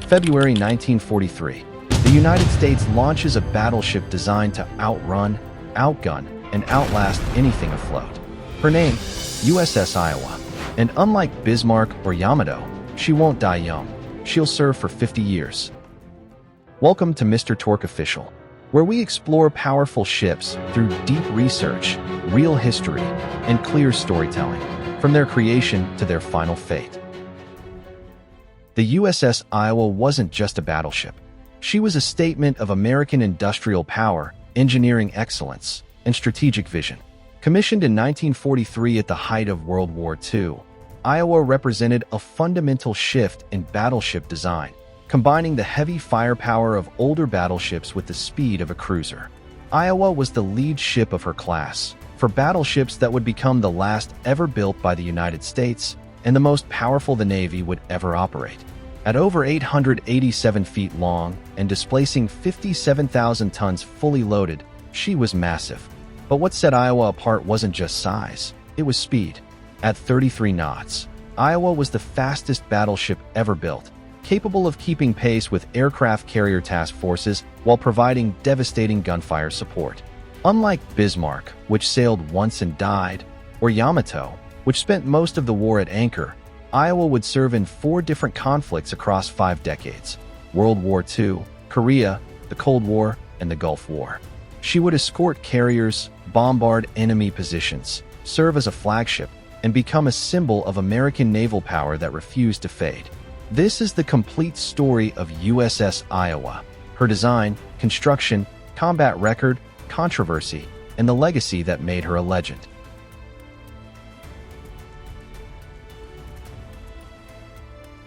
February 1943. The United States launches a battleship designed to outrun, outgun, and outlast anything afloat. Her name, USS Iowa. And unlike Bismarck or Yamato, she won't die young. She'll serve for 50 years. Welcome to Mr. Torque Official, where we explore powerful ships through deep research, real history, and clear storytelling, from their creation to their final fate. The USS Iowa wasn't just a battleship. She was a statement of American industrial power, engineering excellence, and strategic vision. Commissioned in 1943 at the height of World War II, Iowa represented a fundamental shift in battleship design, combining the heavy firepower of older battleships with the speed of a cruiser. Iowa was the lead ship of her class, for battleships that would become the last ever built by the United States and the most powerful the Navy would ever operate. At over 887 feet long and displacing 57,000 tons fully loaded, she was massive. But what set Iowa apart wasn't just size, it was speed. At 33 knots, Iowa was the fastest battleship ever built, capable of keeping pace with aircraft carrier task forces while providing devastating gunfire support. Unlike Bismarck, which sailed once and died, or Yamato, which spent most of the war at anchor, Iowa would serve in 4 different conflicts across 5 decades: World War II, Korea, the Cold War, and the Gulf War. She would escort carriers, bombard enemy positions, serve as a flagship, and become a symbol of American naval power that refused to fade. This is the complete story of USS Iowa, her design, construction, combat record, controversy, and the legacy that made her a legend.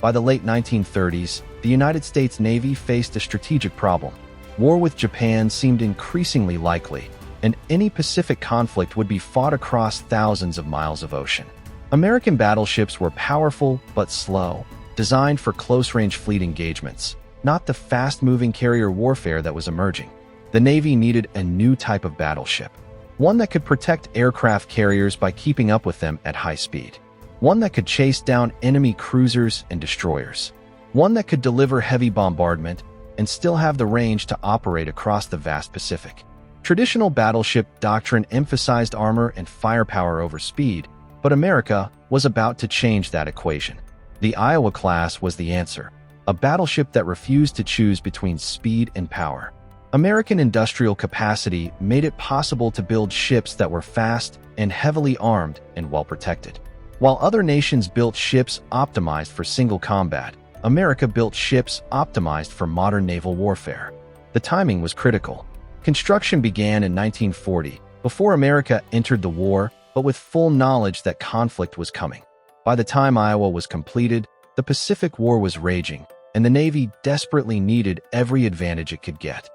By the late 1930s, the United States Navy faced a strategic problem. War with Japan seemed increasingly likely, and any Pacific conflict would be fought across thousands of miles of ocean. American battleships were powerful but slow, designed for close-range fleet engagements, not the fast-moving carrier warfare that was emerging. The Navy needed a new type of battleship, one that could protect aircraft carriers by keeping up with them at high speed, one that could chase down enemy cruisers and destroyers, one that could deliver heavy bombardment and still have the range to operate across the vast Pacific. Traditional battleship doctrine emphasized armor and firepower over speed, but America was about to change that equation. The Iowa class was the answer, a battleship that refused to choose between speed and power. American industrial capacity made it possible to build ships that were fast and heavily armed and well protected. While other nations built ships optimized for single combat, America built ships optimized for modern naval warfare. The timing was critical. Construction began in 1940, before America entered the war, but with full knowledge that conflict was coming. By the time Iowa was completed, the Pacific War was raging, and the Navy desperately needed every advantage it could get.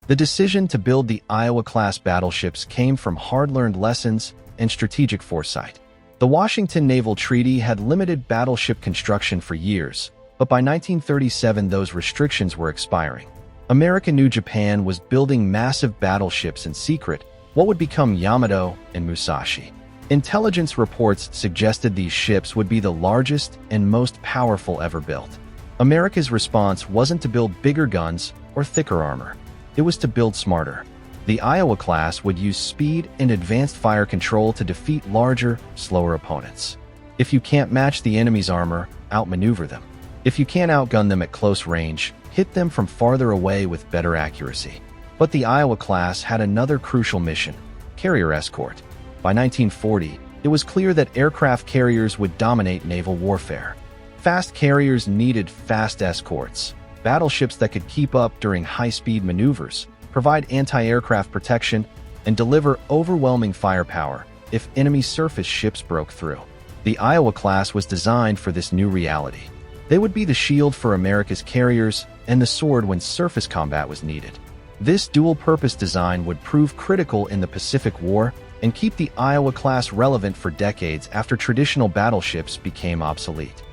The decision to build the Iowa-class battleships came from hard-learned lessons and strategic foresight. The Washington Naval Treaty had limited battleship construction for years, but by 1937 those restrictions were expiring. America knew Japan was building massive battleships in secret, what would become Yamato and Musashi. Intelligence reports suggested these ships would be the largest and most powerful ever built. America's response wasn't to build bigger guns or thicker armor. It was to build smarter. The Iowa class would use speed and advanced fire control to defeat larger, slower opponents. If you can't match the enemy's armor, outmaneuver them. If you can't outgun them at close range, hit them from farther away with better accuracy. But the Iowa class had another crucial mission: carrier escort. By 1940, it was clear that aircraft carriers would dominate naval warfare. Fast carriers needed fast escorts, battleships that could keep up during high-speed maneuvers, provide anti-aircraft protection, and deliver overwhelming firepower if enemy surface ships broke through. The Iowa class was designed for this new reality. They would be the shield for America's carriers and the sword when surface combat was needed. This dual-purpose design would prove critical in the Pacific War and keep the Iowa class relevant for decades after traditional battleships became obsolete.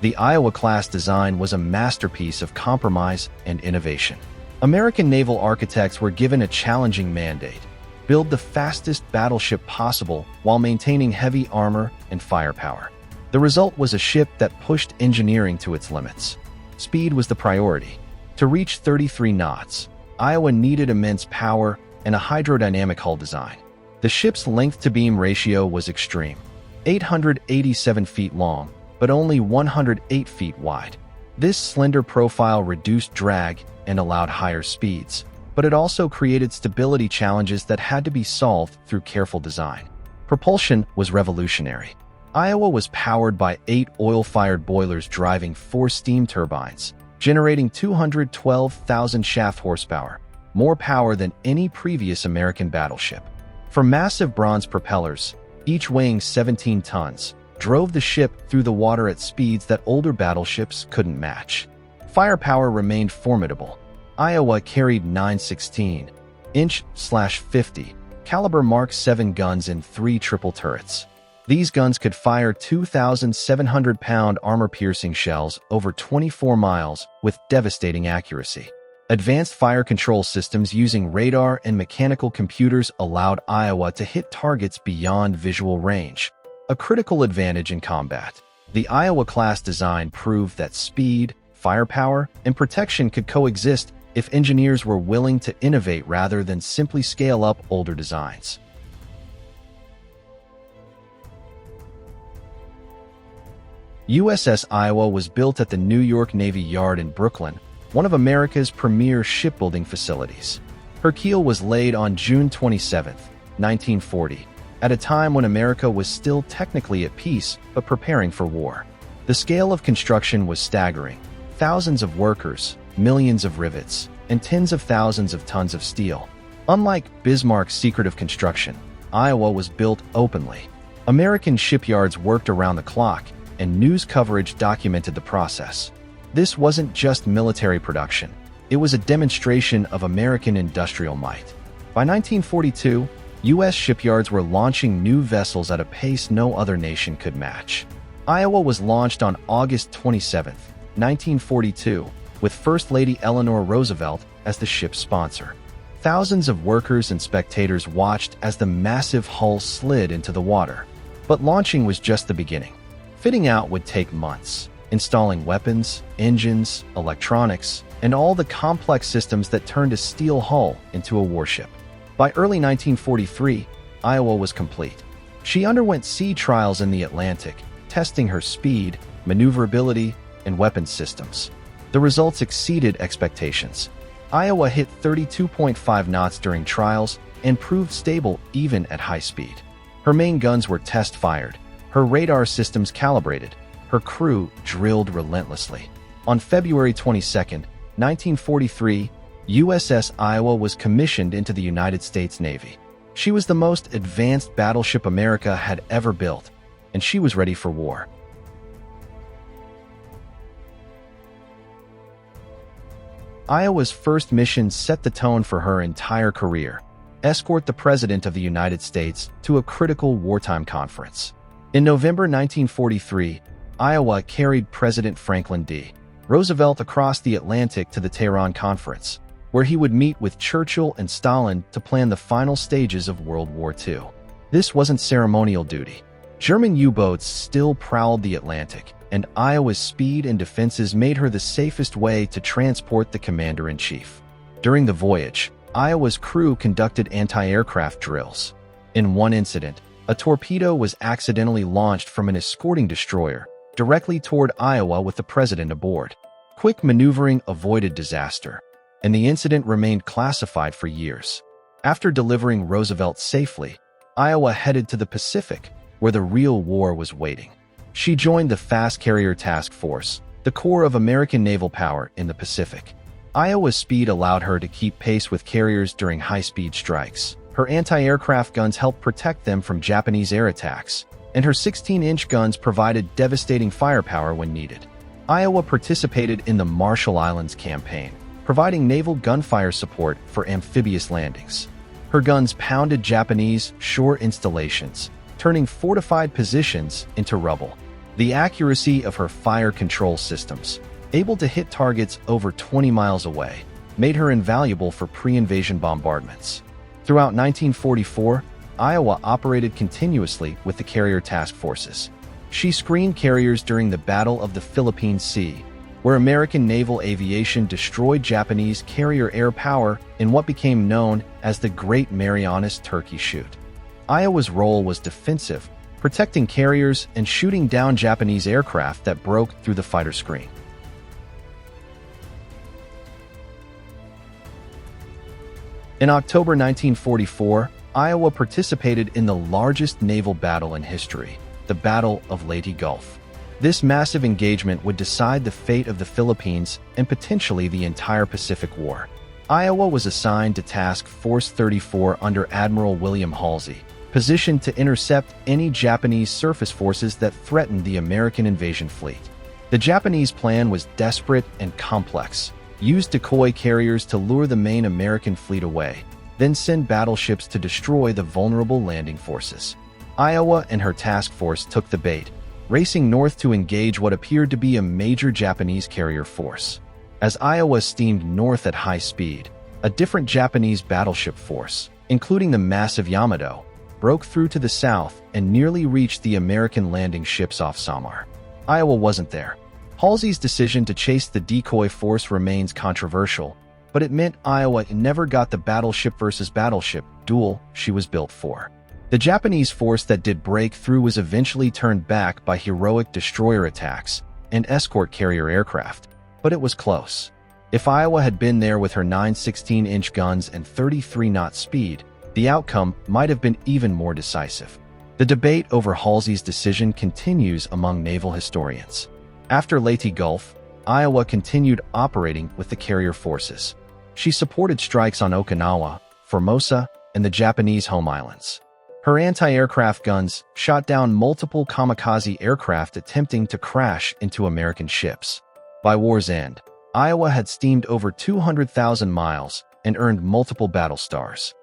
The Iowa-class design was a masterpiece of compromise and innovation. American naval architects were given a challenging mandate: build the fastest battleship possible while maintaining heavy armor and firepower. The result was a ship that pushed engineering to its limits. Speed was the priority. To reach 33 knots, Iowa needed immense power and a hydrodynamic hull design. The ship's length-to-beam ratio was extreme, 887 feet long, but only 108 feet wide. This slender profile reduced drag and allowed higher speeds, but it also created stability challenges that had to be solved through careful design. Propulsion was revolutionary. Iowa was powered by 8 oil-fired boilers driving 4 steam turbines, generating 212,000 shaft horsepower, more power than any previous American battleship. For massive bronze propellers, each weighing 17 tons, drove the ship through the water at speeds that older battleships couldn't match. Firepower remained formidable. Iowa carried 9 16-50 caliber Mark 7 guns in 3 triple turrets. These guns could fire 2,700-pound armor-piercing shells over 24 miles with devastating accuracy. Advanced fire control systems using radar and mechanical computers allowed Iowa to hit targets beyond visual range, a critical advantage in combat. The Iowa-class design proved that speed, firepower, and protection could coexist if engineers were willing to innovate rather than simply scale up older designs. USS Iowa was built at the New York Navy Yard in Brooklyn, one of America's premier shipbuilding facilities. Her keel was laid on June 27, 1940, at a time when America was still technically at peace but preparing for war. The scale of construction was staggering: thousands of workers, millions of rivets, and tens of thousands of tons of steel. Unlike Bismarck's secretive construction, Iowa was built openly. American shipyards worked around the clock, and news coverage documented the process. This wasn't just military production. It was a demonstration of American industrial might. By 1942, U.S. shipyards were launching new vessels at a pace no other nation could match. Iowa was launched on August 27, 1942, with First Lady Eleanor Roosevelt as the ship's sponsor. Thousands of workers and spectators watched as the massive hull slid into the water. But launching was just the beginning. Fitting out would take months, installing weapons, engines, electronics, and all the complex systems that turned a steel hull into a warship. By early 1943, Iowa was complete. She underwent sea trials in the Atlantic, testing her speed, maneuverability, and weapons systems. The results exceeded expectations. Iowa hit 32.5 knots during trials and proved stable even at high speed. Her main guns were test-fired, her radar systems calibrated, her crew drilled relentlessly. On February 22, 1943, USS Iowa was commissioned into the United States Navy. She was the most advanced battleship America had ever built, and she was ready for war. Iowa's first mission set the tone for her entire career: escort the President of the United States to a critical wartime conference. In November 1943, Iowa carried President Franklin D. Roosevelt across the Atlantic to the Tehran Conference, where he would meet with Churchill and Stalin to plan the final stages of World War II. This wasn't ceremonial duty. German U-boats still prowled the Atlantic, and Iowa's speed and defenses made her the safest way to transport the commander-in-chief. During the voyage, Iowa's crew conducted anti-aircraft drills. In one incident, a torpedo was accidentally launched from an escorting destroyer directly toward Iowa with the president aboard. Quick maneuvering avoided disaster, and the incident remained classified for years. After delivering Roosevelt safely, Iowa headed to the Pacific, where the real war was waiting. She joined the Fast Carrier Task Force, the core of American naval power in the Pacific. Iowa's speed allowed her to keep pace with carriers during high-speed strikes. Her anti-aircraft guns helped protect them from Japanese air attacks, and her 16-inch guns provided devastating firepower when needed. Iowa participated in the Marshall Islands campaign, providing naval gunfire support for amphibious landings. Her guns pounded Japanese shore installations, turning fortified positions into rubble. The accuracy of her fire control systems, able to hit targets over 20 miles away, made her invaluable for pre-invasion bombardments. Throughout 1944, Iowa operated continuously with the carrier task forces. She screened carriers during the Battle of the Philippine Sea, where American naval aviation destroyed Japanese carrier air power in what became known as the Great Marianas Turkey Shoot. Iowa's role was defensive, protecting carriers and shooting down Japanese aircraft that broke through the fighter screen. In October 1944, Iowa participated in the largest naval battle in history, the Battle of Leyte Gulf. This massive engagement would decide the fate of the Philippines and potentially the entire Pacific War. Iowa was assigned to Task Force 34 under Admiral William Halsey, positioned to intercept any Japanese surface forces that threatened the American invasion fleet. The Japanese plan was desperate and complex. Use decoy carriers to lure the main American fleet away, then send battleships to destroy the vulnerable landing forces. Iowa and her task force took the bait, racing north to engage what appeared to be a major Japanese carrier force. As Iowa steamed north at high speed, a different Japanese battleship force, including the massive Yamato, broke through to the south and nearly reached the American landing ships off Samar. Iowa wasn't there. Halsey's decision to chase the decoy force remains controversial, but it meant Iowa never got the battleship versus battleship duel she was built for. The Japanese force that did break through was eventually turned back by heroic destroyer attacks and escort carrier aircraft, but it was close. If Iowa had been there with her 9 16-inch guns and 33-knot speed, the outcome might have been even more decisive. The debate over Halsey's decision continues among naval historians. After Leyte Gulf, Iowa continued operating with the carrier forces. She supported strikes on Okinawa, Formosa, and the Japanese home islands. Her anti-aircraft guns shot down multiple kamikaze aircraft attempting to crash into American ships. By war's end, Iowa had steamed over 200,000 miles and earned multiple battle stars.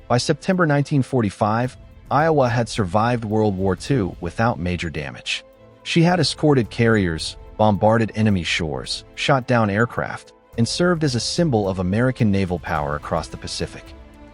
By September 1945, Iowa had survived World War II without major damage. She had escorted carriers, bombarded enemy shores, shot down aircraft, and served as a symbol of American naval power across the Pacific.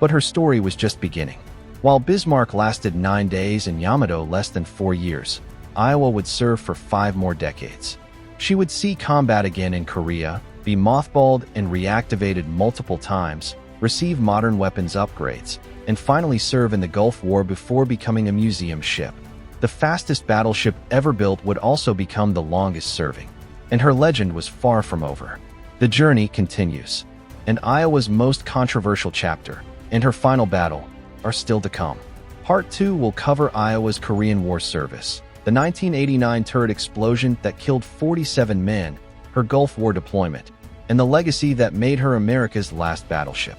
But her story was just beginning. While Bismarck lasted 9 days and Yamato less than 4 years, Iowa would serve for 5 more decades. She would see combat again in Korea, be mothballed and reactivated multiple times, receive modern weapons upgrades, and finally serve in the Gulf War before becoming a museum ship. The fastest battleship ever built would also become the longest serving. And her legend was far from over. The journey continues, and Iowa's most controversial chapter and her final battle are still to come. Part 2 will cover Iowa's Korean War service, the 1989 turret explosion that killed 47 men, her Gulf War deployment, and the legacy that made her America's last battleship.